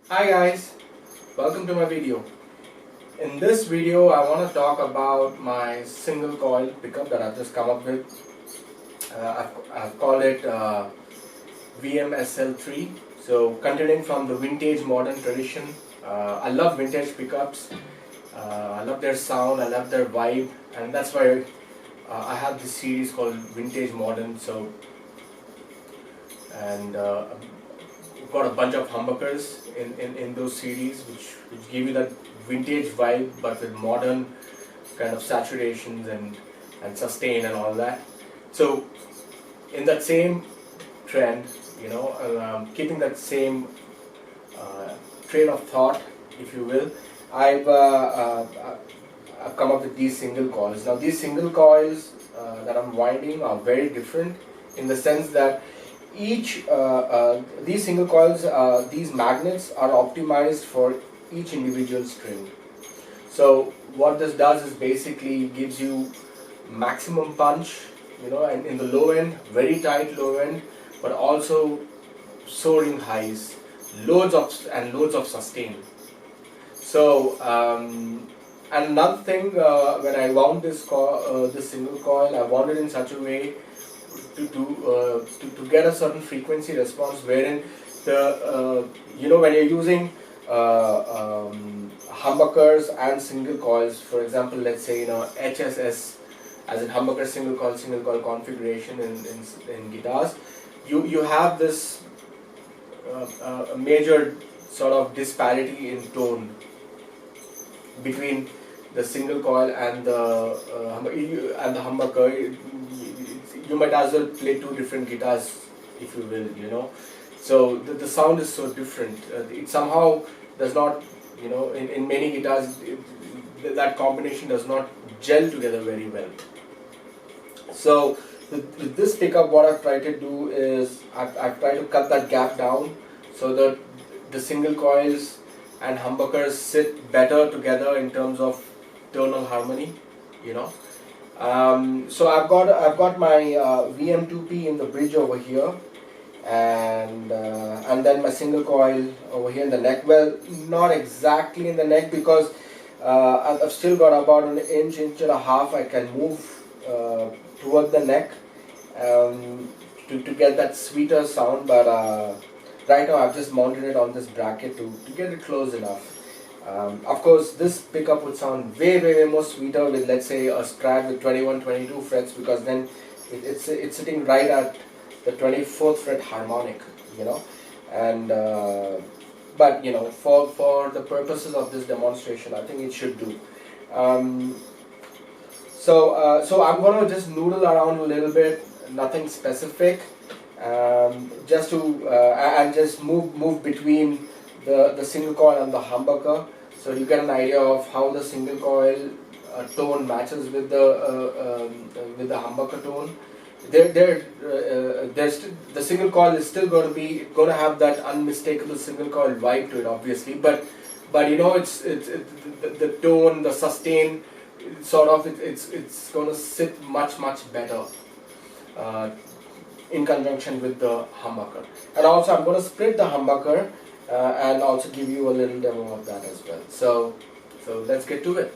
Hi guys, welcome to my video. In this video I want to talk about my single coil pickup that I've just come up with. I've called it VMSL3. So continuing from the vintage modern tradition, I love vintage pickups. I love their sound, I love their vibe, and that's why I have this series called Vintage Modern. We've got a bunch of humbuckers in those series which give you that vintage vibe but with modern kind of saturations and sustain and all that. So in that same trend, keeping that same train of thought, if you will, I've come up with these single coils. Now these single coils that I'm winding are very different in the sense that these single coils, these magnets are optimized for each individual string. So what this does is basically gives you maximum punch, and in the low end, very tight low end, but also soaring highs, loads of sustain. So and another thing, when I wound this single coil, I wound it in such a way to get a certain frequency response wherein when you're using humbuckers and single coils, for example, let's say HSS, as in humbucker single coil configuration in guitars, you have this a major sort of disparity in tone between the single coil and the humbucker. You might as well play two different guitars, if you will, So the sound is so different. It somehow does not, in many guitars, that combination does not gel together very well. So with this pickup, what I've tried to do is I've tried to cut that gap down so that the single coils and humbuckers sit better together in terms of tonal harmony. So I've got my VM2P in the bridge over here, and then my single coil over here in the neck. Well, not exactly in the neck, because I've still got about an inch and a half I can move toward the neck to get that sweeter sound, but right now I've just mounted it on this bracket to get it close enough. Of course, this pickup would sound way more sweeter with, let's say, a Strat with 21-22 frets, because then it's sitting right at the 24th fret harmonic, and but for the purposes of this demonstration, I think it should do. So I'm going to just noodle around a little bit, nothing specific, just to and just move between the single coil and the humbucker, so you get an idea of how the single coil tone matches with the humbucker tone. The single coil is still going to have that unmistakable single coil vibe to it, obviously, but it's the tone, the sustain, sort of it's going to sit much better in conjunction with the humbucker. And also I'm going to split the humbucker and also give you a little demo of that as well. So let's get to it.